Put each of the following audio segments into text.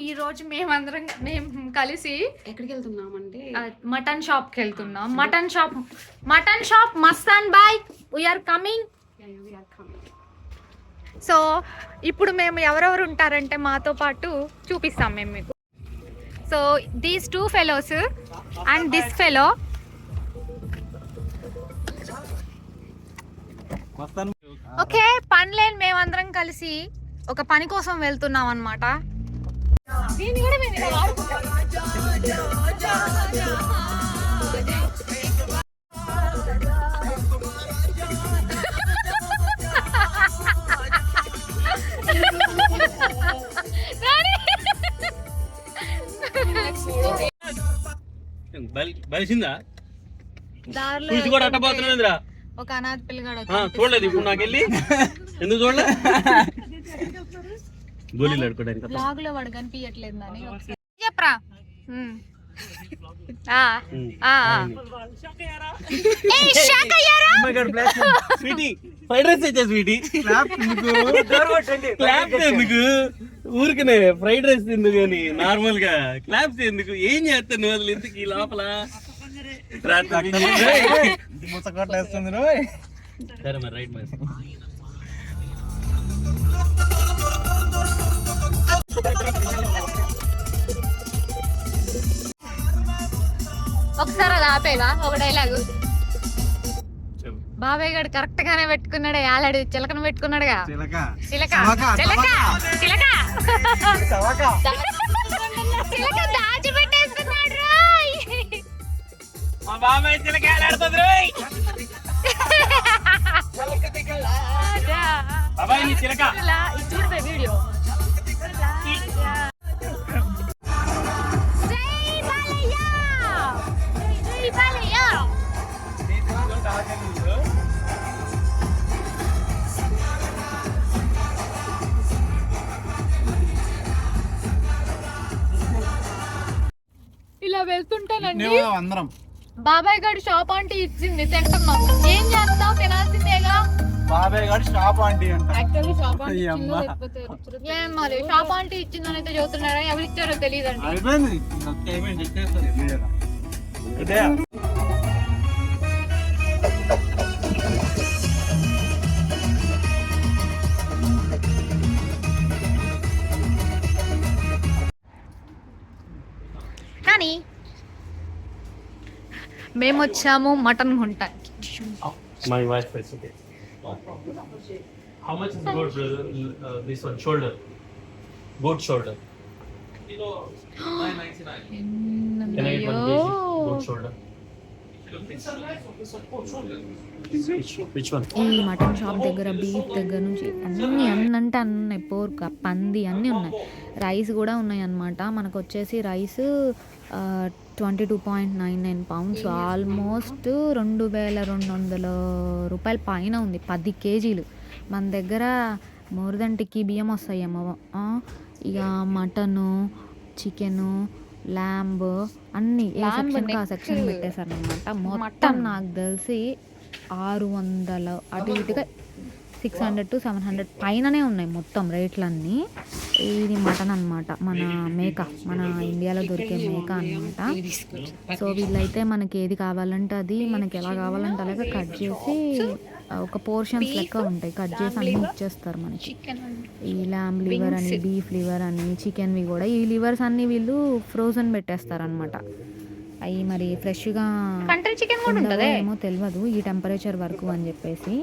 ఈ రోజు మేము కలిసి ఎక్కడికి వెళ్తున్నామంటే మటన్ షాప్కి వెళ్తున్నాం. Mutton shop Mastan bhai we are coming. So ఇప్పుడు మేము ఎవరెవరు ఉంటారంటే మాతో పాటు చూపిస్తాం మేము మీకు. So these 2 fellows and this fellow. Okay, పని లేని మేమందరం కలిసి ఒక పని కోసం వెళ్తున్నాం అన్నమాట. బలిసిందా ఒక అనాథ పిల్లగాడు చూడలేదు ఇప్పుడు నాకెళ్ళి ఎందుకు చూడలేదు గోళీలు ఆడుకోవడానికి బ్లాగ్ లో వాడు కనిపించట్లేదు అని చెప్పరా. ఫ్రైడ్ రైస్ తెచ్చా స్వీటీ క్లాప్స్ ఎందుకు ఊరికనే ఫ్రైడ్ రైస్ ఎందుకు అని నార్మల్ గా క్లాప్స్ ఎందుకు ఏం చేస్తాను నువ్వు అసలు ఎందుకు ఈ లోపల సరే మరి రైట్ మరి ఒకసారి అది ఆపేగా ఒక డైలాగు. బాబాయ్ గారు కరెక్ట్ గానే పెట్టుకున్నాడు. ఆలాడు చిలకను పెట్టుకున్నాడుగా. చిలక దాచి పెట్టేస్తున్నాడు. బాబాయ్ చిలక బాబాయ్ నీ చిలక చూడవే వీడియో. ఇలా వెళ్తుంటానండి అందరం. బాబాయ్ గారు షాప్ ఆంటీ ఇచ్చింది తింటున్నాం. ఏం చేస్తావు, తినాల్సిందేగా. బాబాయ్ గారు షాప్ ఆంటీ అంట. యాక్చువల్లీ షాప్ ఆంటీ ఏం మరి షాప్ ఆంటీ ఇచ్చిందని అయితే చదువుతున్నారా, ఎవరు ఇచ్చారో తెలియదండి. కానీ మేము వచ్చాము mutton కొంటానికి. My wife recipe. How much is goat, brother? This one, shoulder. Goat shoulder. 999. Can I get 1 kg goat shoulder? Which one? ఈ మటన్ షాప్ దగ్గర బీఫ్ దగ్గర నుంచి అన్ని అంటే అన్నీ ఉన్నాయి. పోర్క్, పంది అన్నీ ఉన్నాయి. రైస్ కూడా ఉన్నాయి అన్నమాట. మనకు వచ్చేసి రైస్ 22.99 pounds, ఆల్మోస్ట్ 2200 రూపాయల పైన ఉంది. 10 kgs. మన దగ్గర మోర్ దెన్ టిక్కీ బియ్యం వస్తాయేమో. ఇక మటను, చికెను, ల్యాంబ్ అన్నీ ఏ సెక్షన్కి ఆ సెక్షన్ పెట్టేశారు అనమాట. మొత్తం నాకు తెలిసి 600 అటు ఇటుగా 600 to 700 పైననే ఉన్నాయి మొత్తం రేట్లన్నీ. ఇది మటన్ అనమాట, మన మేక, మన ఇండియాలో దొరికే మేక అనమాట. సో వీళ్ళైతే మనకి ఏది కావాలంటే అది, మనకి ఎలా కావాలంటే అలాగే కట్ చేసి ఒక పోర్షన్స్ లెక్క ఉంటాయి, కట్ చేసి అన్నీ ఇచ్చేస్తారు మనకి. ఈ ల్యాంబ్ లివర్ అని, బీఫ్ లివర్ అని, చికెన్వి కూడా. ఈ లివర్స్ అన్నీ వీళ్ళు ఫ్రోజన్ పెట్టేస్తారు అనమాట. అవి మరి ఫ్రెష్గా ఏమో తెలియదు, ఈ టెంపరేచర్ వరకు అని చెప్పేసి.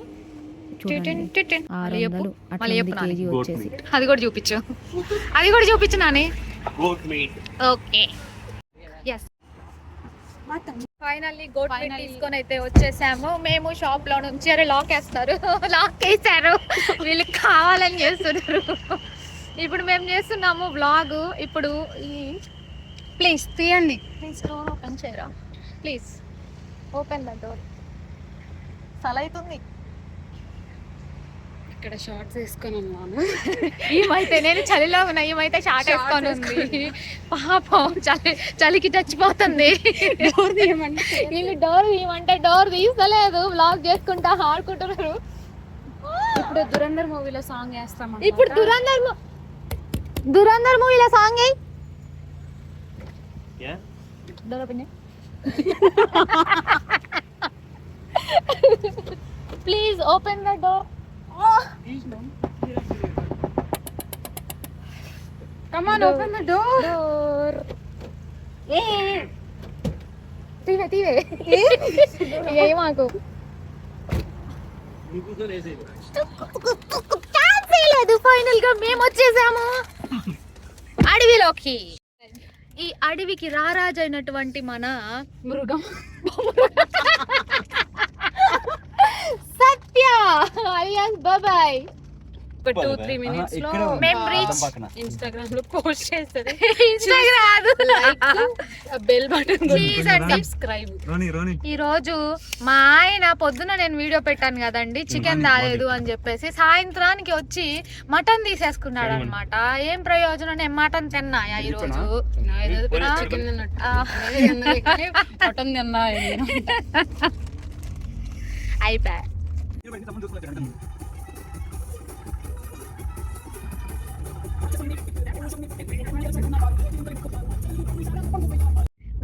చూడండి 600 అట్లా కేజీ వచ్చేసి. అది కూడా చూపించు Nani. Okay, yes. Finally goat meat తీసుకొని అయితే వచ్చేసాము మేము షాప్ లో నుంచి. అరే లాక్ వేసారు వీళ్ళు కావాలని చేస్తున్నారు. ఇప్పుడు మేము చేస్తున్నాము వ్లాగ్. ఇప్పుడు ఈ ప్లీజ్ తీయండి, ప్లీజ్ డోర్ ఓపెన్ చేయరా, ప్లీజ్ ఓపెన్ ద డోర్. సలైతుంది. ఇక్కడ షార్ట్స్ వేసుకొని ఉన్నాను. ఏమైతే నేను చలిలో ఉన్నా, ఏమైతే షార్ట్ వేసుకొని ఉంది. పాపం చలికి చచ్చిపోతుంది. వీళ్ళు డోర్ తీయమంటే డోర్ తీస్తలేదు. వ్లాగ్ చేసుకుంటా ఆడుకుంటున్నారు. ఇప్పుడు దురంధర్ మూవీలో సాంగ్ వేస్తాం. ఇప్పుడు దురంధర్ మూవీలో song door open please open the door. Come on, open the door. Door తీవే తీవే ఏ మాకు లేదు. ఫైనల్ గా మేము వచ్చేసాము అడవిలోకి. ఈ అడవికి రారాజైనటువంటి మన మృగం. సత్య అలియాస్ బాబాయ్ ఒక 2-3 minutes లో మేము రీచ్. ఇన్స్టాగ్రామ్ లో పోస్ట్ చేస్తారు. ఇన్స్టాగ్రామ్ బెల్ బటన్ చేసండి. సబ్స్క్రైబ్. ఈ రోజు మా ఆయన పొద్దున నేను వీడియో పెట్టాను కదండి, చికెన్ రాలేదు అని చెప్పేసి సాయంత్రానికి వచ్చి మటన్ తీసేసుకున్నాడు అనమాట. ఏం ప్రయోజనం, నేను మటన్ తిన్నాయా ఈ రోజు? చికెన్ తిన్నట్టు మటన్ తిన్నా. అయిపోయా.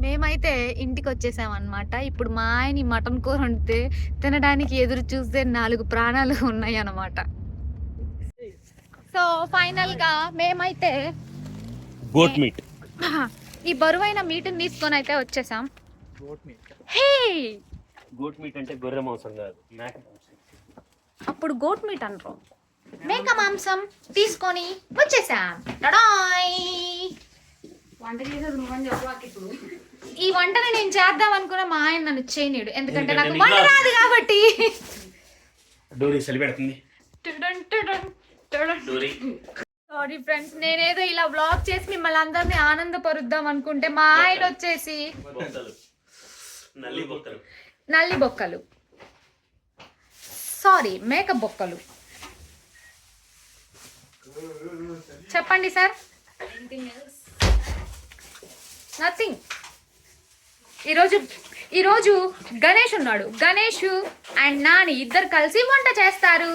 మేమైతే ఇంటికి వచ్చేసాం అనమాట. ఇప్పుడు మా ఆయన ఈ మటన్ కూర వండితే తినడానికి ఎదురు చూస్తే 4 ప్రాణాలు ఉన్నాయి అన్నమాట. సో ఫైనల్ గా మేమైతే గోట్ మీట్, ఈ బరువైన మీటుని తీసుకొని అయితే వచ్చేసాం. హే, గోట్ మీట్ అంటే గొర్రె మాంసం కాదు, మేక మాంసం. అప్పుడు గోట్ మీట్ అంటారు. మేక మాంసం తీసుకొని వచ్చేసాం. టడాయ్. వంట చేసేది నువ్వని చెప్పాకి ఇప్పుడు. ఈ వంటని నేను చేద్దాం అనుకున్నా, మా ఆయన నన్ను చేయనీడు, ఎందుకంటే నాకు వంట రాదు కాబట్టి. డోరీ చలి పెడుతుంది. సారీ ఫ్రెండ్స్, నేనేదో ఇలా వ్లాగ్ చేసి మిమ్మల్ని అందరినీ ఆనందపరుద్దాం అనుకుంటే మా ఆయన వచ్చేసి నల్లి బొక్కలు, సారీ మేక బొక్కలు. చెప్పండి సార్. నథింగ్. ఈరోజు గణేష్ ఉన్నాడు. గణేష్ అండ్ నాని ఇద్దరు కలిసి వంట చేస్తారు.